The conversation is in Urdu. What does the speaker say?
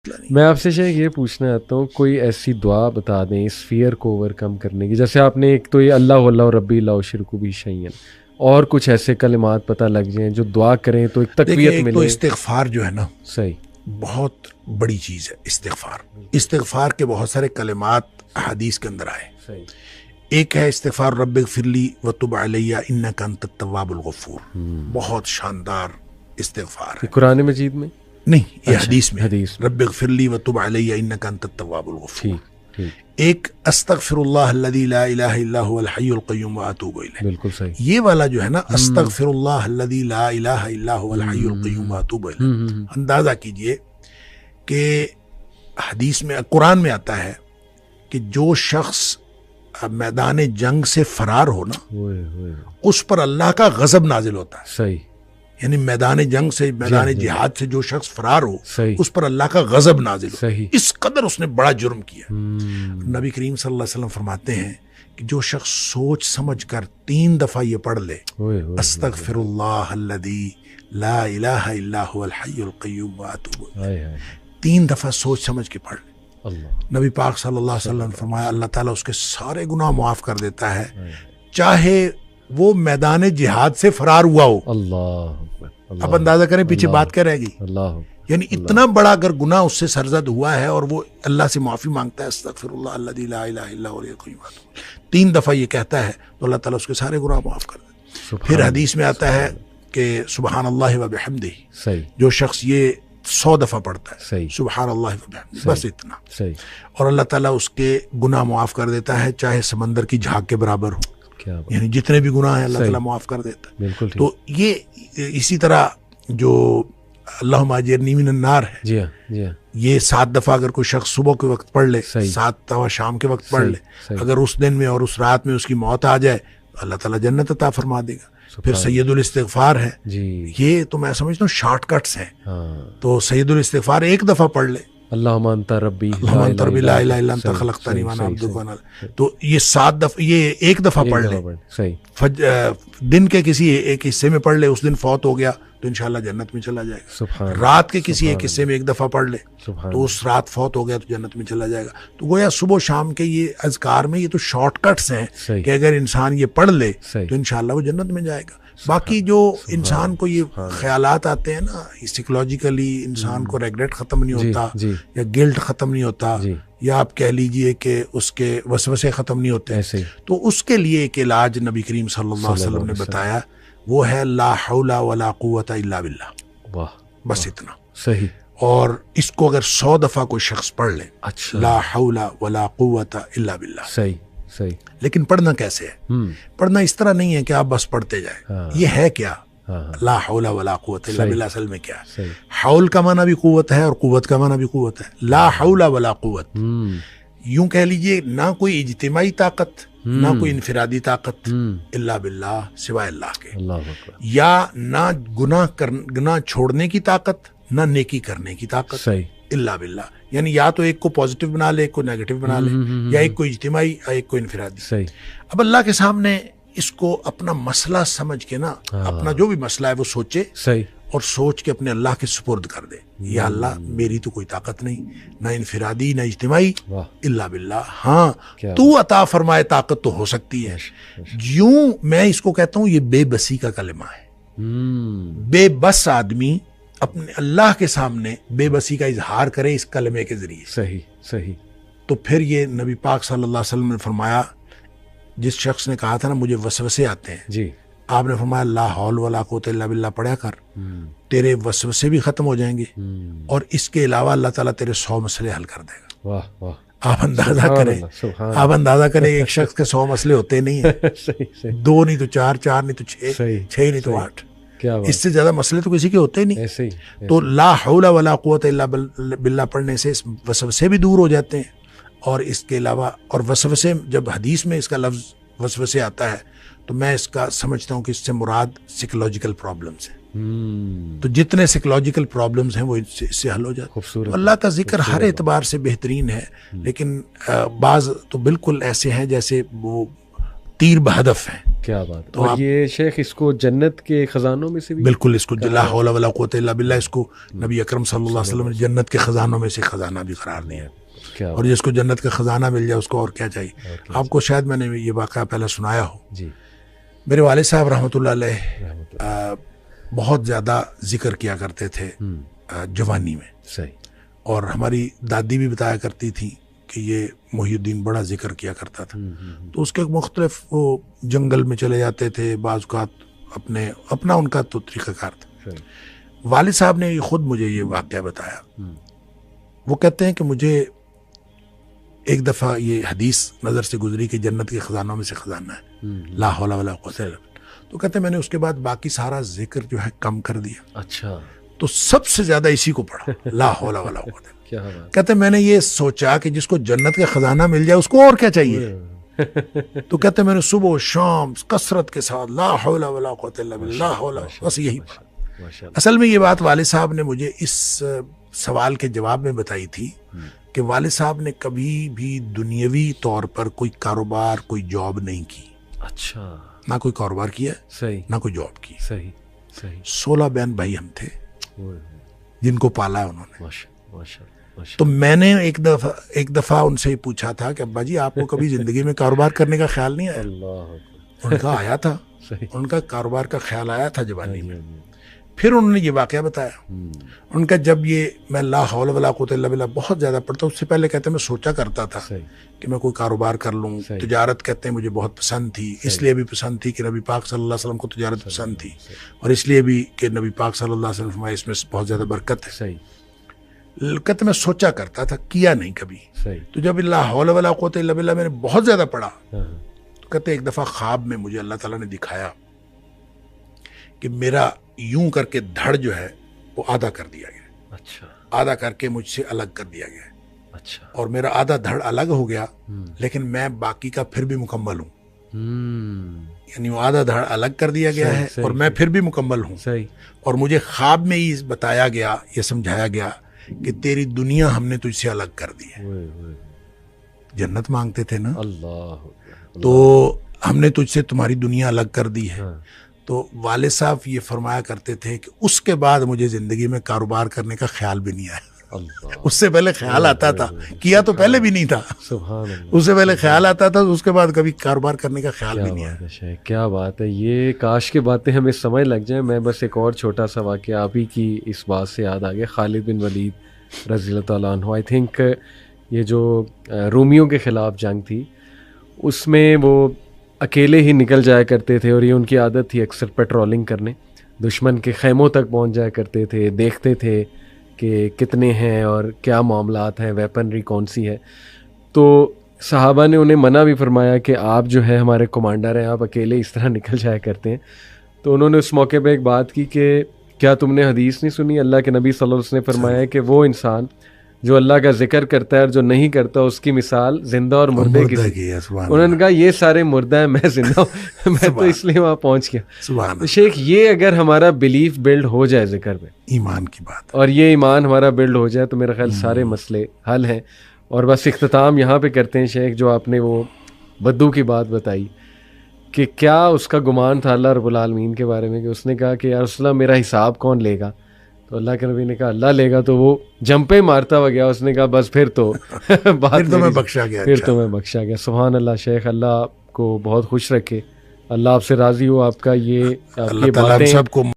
میں آپ سے شیخ یہ پوچھنا چاہتا ہوں، کوئی ایسی دعا بتا دیں اس فیئر کو اوور کم کرنے کی. جیسے آپ نے ایک تو یہ اللہ اللہ ربی لا شرک بھی شیئن، اور کچھ ایسے کلمات پتہ لگ جائیں جو دعا کریں تو ایک تقویت ایک ملے. تو استغفار جو ہے نا صحیح، بہت بڑی چیز ہے. استغفار کے بہت سارے کلمات حدیث کے اندر آئے. صحیح. ایک ہے استغفار رب اغفر لی وتب علی انک انت التواب الغفور. بہت شاندار استغفار ہے. قرآن مجید میں نہیں، یہ اچھا، حدیث میں حدیث میں. رب اغفر لی وتب علی انک انت التواب الغفور. ٹھیک ٹھیک، ایک استغفر اللہ الذی لا الہ الا هو الحی القیوم واتوب الیہ. بالکل صحیح. یہ والا جو ہے نا استغفر اللہ الذی لا الہ الا هو الحی القیوم واتوب الیہ، اندازہ کیجئے کہ حدیث میں قرآن میں آتا ہے کہ جو شخص میدان جنگ سے فرار ہو نا ہوئے ہوئے. اس پر اللہ کا غضب نازل ہوتا ہے. صحیح یعنی میدان جنگ سے، میدان جہاد سے جو شخص فرار ہو صحیح اس پر اللہ کا غضب نازل ہو. صحیح. اس قدر اس نے بڑا جرم کیا. نبی کریم صلی اللہ علیہ وسلم فرماتے ہیں کہ جو شخص سوچ سمجھ کر 3 دفعہ یہ پڑھ لے ہوئے ہوئے. استغفر اللہ الذی لا الہ الا هو الحی القیوم واتوب الیہ، ہائے ہائے 3 دفعہ سوچ سمجھ کے پڑھ لے. اللہ. نبی پاک صلی اللہ علیہ وسلم نے فرمایا اللہ تعالیٰ اس کے سارے گناہ معاف کر دیتا ہے، چاہے وہ میدان جہاد سے فرار ہوا ہو. اللہ. اب اندازہ کریں پیچھے بات کیا رہ گئی. اللہ. یعنی اتنا بڑا اگر گناہ اس سے سرزد ہوا ہے اور وہ اللہ سے معافی مانگتا ہے استغفر اللہ الذی لا الہ الا هو الحی القیوم 3 دفعہ یہ کہتا ہے تو اللہ تعالیٰ اس کے سارے گناہ معاف کر دیتا ہے. پھر حدیث میں آتا ہے کہ سبحان اللہ و بحمدہ، صحیح. جو شخص یہ 100 دفعہ پڑھتا ہے صحیح. سبحان اللہ و بحمدہ، بس اتنا، صحیح. اور اللہ تعالیٰ اس کے گناہ معاف کر دیتا ہے چاہے سمندر کی جھاگ کے برابر ہو. کیا بات. یعنی جتنے بھی گناہ ہیں اللہ تعالیٰ معاف کر دیتا ہے. بالکل ٹھیک. تو یہ اسی طرح جو اللہم اجرنی من النار ہے، جی ہاں جی ہاں. یہ 7 دفعہ اگر کوئی شخص صبح کے وقت پڑھ لے، صحیح. 7 دفعہ شام کے وقت پڑھ لے، صحیح. اگر اس دن میں اور اس رات میں اس کی موت آ جائے تو اللہ تعالیٰ جنت عطا فرما دے گا. پھر سید الاستغفار ہے. جی. یہ تو میں سمجھتا ہوں شارٹ کٹس ہیں. ہاں. تو سید الاستغفار 1 دفعہ پڑھ لے، اللہم انت ربی اللہم انت ربی لا الہ الا انت خلقتنی وانا عبدک وانا، تو یہ 7 دفعہ، یہ 1 دفعہ پڑھ لے. صحیح. دن کے کسی ایک حصے میں پڑھ لے، اس دن فوت ہو گیا تو انشاءاللہ جنت میں چلا جائے گا. سبحان. رات کے کسی ایک حصے میں 1 دفعہ پڑھ لے سبحان. تو اس رات فوت ہو گیا تو جنت میں چلا جائے گا. تو گویا صبح و شام کے یہ اذکار میں یہ تو شارٹ کٹس ہیں صحیح. کہ اگر انسان یہ پڑھ لے صحیح. تو انشاءاللہ وہ جنت میں جائے گا. باقی جو انسان کو یہ خیالات آتے ہیں نا، سائیکولوجیکلی انسان کو ریگریٹ ختم نہیں ہوتا، یا گلٹ ختم نہیں ہوتا، یا آپ کہہ لیجئے کہ اس کے وسوسے ختم نہیں ہوتے، تو اس کے لیے ایک علاج نبی کریم صلی اللہ علیہ وسلم نے بتایا، وہ ہے لا حول ولا قوت الا باللہ. واہ. بس اتنا. صحیح. اور اس کو اگر 100 دفعہ کوئی شخص پڑھ لے، اچھا. لا حول ولا قوت الا باللہ. صحیح صحیح. لیکن پڑھنا کیسے ہے؟ پڑھنا اس طرح نہیں ہے کہ آپ بس پڑھتے جائیں. یہ ہے کیا لا حول ولا قوت الا باللہ؟ اصل میں کیا ہے؟ حول کا معنی بھی قوت ہے اور قوت کا معنی بھی قوت ہے. لا حول ولا قوت، یوں کہہ لیجئے نہ کوئی اجتماعی طاقت، نہ کوئی انفرادی طاقت، الا باللہ، سوائے اللہ کے. یا نہ گناہ چھوڑنے کی طاقت، نہ نیکی کرنے کی طاقت، الا باللہ. یعنی یا تو ایک کو پازیٹیو بنا لے، ایک کو نیگیٹو بنا لے، یا ایک کو اجتماعی یا ایک کو انفرادی. اب اللہ کے سامنے اس کو اپنا مسئلہ سمجھ کے نا، اپنا جو بھی مسئلہ ہے وہ سوچے، اور سوچ کے اپنے اللہ کے سپرد کر دے. یا اللہ میری تو کوئی طاقت نہیں، نہ انفرادی نہ اجتماعی، الا باللہ. ہاں تو عطا فرمائے طاقت تو ہو سکتی ہے. یوں میں اس کو کہتا ہوں یہ بے بسی کا کلمہ ہے. بے بس آدمی اپنے اللہ کے سامنے بے بسی کا اظہار کرے اس کلمے کے ذریعے. صحیح صحیح. تو پھر یہ نبی پاک صلی اللہ علیہ وسلم نے فرمایا، جس شخص نے کہا تھا نا مجھے وسوسے آتے ہیں، جی، آپ نے فرمایا لا حول ولا قوت الا باللہ پڑھا کر، تیرے وسوسے بھی ختم ہو جائیں گے، اور اس کے علاوہ اللہ تعالیٰ تیرے 100 مسئلے حل کر دے گا. واہ واہ. آپ اندازہ کریں ایک شخص کے 100 مسئلے ہوتے نہیں ہیں. 2 نہیں تو 4، 4 نہیں تو 6، 6 نہیں تو 8. اس سے زیادہ مسئلے تو کسی کے ہوتے نہیں. تو لا حول ولا قوت الا باللہ پڑھنے سے وسوسے بھی دور ہو جاتے ہیں. اور اس کے علاوہ، اور وسوسے جب حدیث میں اس کا لفظ وسوسے آتا ہے تو میں اس کا سمجھتا ہوں کہ اس سے مراد سائیکولوجیکل پرابلمز ہیں. تو جتنے سائیکولوجیکل پرابلمز ہیں وہ اس سے حل ہو جاتے ہیں. اللہ کا ذکر ہر اعتبار سے بہترین ہے، لیکن بعض تو بالکل ایسے ہیں جیسے وہ تیر بہدف ہیں. کیا بات. اور یہ شیخ اس کو جنت کے خزانوں میں سے بھی بالکل، اس کو لا حول ولا قوت الا باللہ، اس کو نبی اکرم صلی اللہ علیہ وسلم نے جنت کے خزانوں میں سے خزانہ بھی قرار دیا. اور جس کو جنت کا خزانہ مل جائے اس کو اور کیا چاہیے. آپ کو شاید میں نے یہ واقعہ پہلے سنایا ہو. میرے والد صاحب رحمۃ اللہ علیہ بہت زیادہ ذکر کیا کرتے تھے جوانی میں. صحیح. اور ہماری دادی بھی بتایا کرتی تھی کہ یہ محی الدین بڑا ذکر کیا کرتا تھا. تو اس کے مختلف وہ جنگل میں چلے جاتے تھے، بعض اوقات اپنا ان کا تو طریقہ کار تھا. والد صاحب نے خود مجھے یہ واقعہ بتایا. وہ کہتے ہیں کہ مجھے ایک دفعہ یہ حدیث نظر سے گزری کہ جنت کے خزانوں میں سے خزانہ ہے لا حول ولا قوت الا باللہ. تو کہتے ہیں میں نے اس کے بعد باقی سارا ذکر جو ہے کم کر دیا. اچھا. تو سب سے زیادہ اسی کو پڑھا لا حول ولا قوت. کہتے ہیں میں نے یہ سوچا کہ جس کو جنت کا خزانہ مل جائے اس کو اور کیا چاہیے. تو کہتے ہیں میں نے صبح و شام کثرت کے ساتھ لا حول ولا قوت الا باللہ بس یہی پڑھا. اصل میں یہ بات والد صاحب نے مجھے اس سوال کے جواب میں بتائی تھی کہ والد صاحب نے کبھی بھی دنیاوی طور پر کوئی کاروبار، کوئی جاب نہیں کی. اچھا. نہ کوئی کاروبار کیا، صحیح، نہ کوئی جاب کی. صحیح صحیح. 16 بہن بھائی ہم تھے جن کو پالا انہوں نے. تو میں نے ایک دفعہ ان سے پوچھا تھا کہ ابا جی آپ کو کبھی زندگی میں کاروبار کرنے کا خیال نہیں آیا؟ ان کا آیا تھا. ان کا کاروبار کا خیال آیا تھا جوانی میں. پھر انہوں نے یہ واقعہ بتایا. ان کا جب یہ میں لا حول ولا قوت الا باللہ بہت زیادہ پڑھتا ہوں، اس سے پہلے کہتے ہیں میں سوچا کرتا تھا کہ میں کوئی کاروبار کر لوں. تجارت کہتے ہیں مجھے بہت پسند تھی، اس لیے بھی پسند تھی کہ نبی پاک صلی اللہ علیہ وسلم کو تجارت پسند تھی، اور اس لیے بھی کہ نبی پاک صلی اللہ علیہ وسلم اس میں بہت زیادہ برکت ہے. کہتے میں سوچا کرتا تھا، کیا نہیں کبھی. تو جب لا حول ولا قوت الا باللہ میں نے بہت زیادہ پڑھا تو کہتے ایک دفعہ خواب میں مجھے اللہ تعالیٰ نے دکھایا کہ میرا یوں کر کے دھڑ جو ہے وہ آدھا کر دیا گیا. اچھا. آدھا کر کے مجھ سے الگ کر دیا گیا. اچھا. اور میرا آدھا دھڑ الگ ہو گیا لیکن میں باقی کا پھر بھی مکمل ہوں. یعنی وہ آدھا دھڑ الگ کر دیا گیا ہے اور میں پھر بھی مکمل ہوں. اور مجھے خواب میں ہی بتایا گیا، یہ سمجھایا گیا کہ تیری دنیا ہم نے تجھ سے الگ کر دی ہے. جنت مانگتے تھے نا، تو ہم نے تجھ سے تمہاری دنیا الگ کر دی ہے. تو والد صاحب یہ فرمایا کرتے تھے کہ اس کے بعد مجھے زندگی میں کاروبار کرنے کا خیال بھی نہیں آیا. اس سے پہلے خیال آتا تھا، کیا تو پہلے بھی نہیں تھا، اس سے پہلے خیال آتا تھا، اس کے بعد کبھی کاروبار کرنے کا خیال بھی نہیں آیا. کیا بات ہے. یہ کاش کی باتیں ہمیں سمجھ لگ جائیں. میں بس ایک اور چھوٹا سا واقعہ آپ ہی کی اس بات سے یاد آ گیا. خالد بن ولید رضی اللہ تعالیٰ عنہ، آئی تھنک یہ جو رومیوں کے خلاف جنگ تھی اس میں وہ اکیلے ہی نکل جایا کرتے تھے، اور یہ ان کی عادت تھی اکثر پیٹرولنگ کرنے. دشمن کے خیموں تک پہنچ جایا کرتے تھے، دیکھتے تھے کہ کتنے ہیں اور کیا معاملات ہیں، ویپنری کون سی ہے. تو صحابہ نے انہیں منع بھی فرمایا کہ آپ جو ہے ہمارے کمانڈر ہیں، آپ اکیلے اس طرح نکل جایا کرتے ہیں. تو انہوں نے اس موقع پہ ایک بات کی کہ کیا تم نے حدیث نہیں سنی؟ اللہ کے نبی صلی اللہ علیہ وسلم نے فرمایا کہ وہ انسان جو اللہ کا ذکر کرتا ہے اور جو نہیں کرتا اس کی مثال زندہ اور مردے کی. انہوں نے کہا یہ سارے مردہ ہیں، میں زندہ ہوں. میں تو اس لیے وہاں پہنچ گیا. شیخ یہ اگر ہمارا بلیف بلڈ ہو جائے ذکر پہ، ایمان کی بات، اور یہ ایمان ہمارا بلڈ ہو جائے تو میرا خیال سارے مسئلے حل ہیں. اور بس اختتام یہاں پہ کرتے ہیں شیخ، جو آپ نے وہ بدو کی بات بتائی کہ کیا اس کا گمان تھا اللہ رب العالمین کے بارے میں کہ اس نے کہا کہ یا رسول اللہ میرا حساب کون لے گا؟ تو اللہ کے نبی نے کہا اللہ لے گا. تو وہ جمپے مارتا ہوا گیا. اس نے کہا بس پھر تو بات میں بخشا گیا، پھر تو میں بخشا گیا. سبحان اللہ. شیخ اللہ آپ کو بہت خوش رکھے، اللہ آپ سے راضی ہو. آپ کا یہ اللہ تعالیٰ ہم سب کو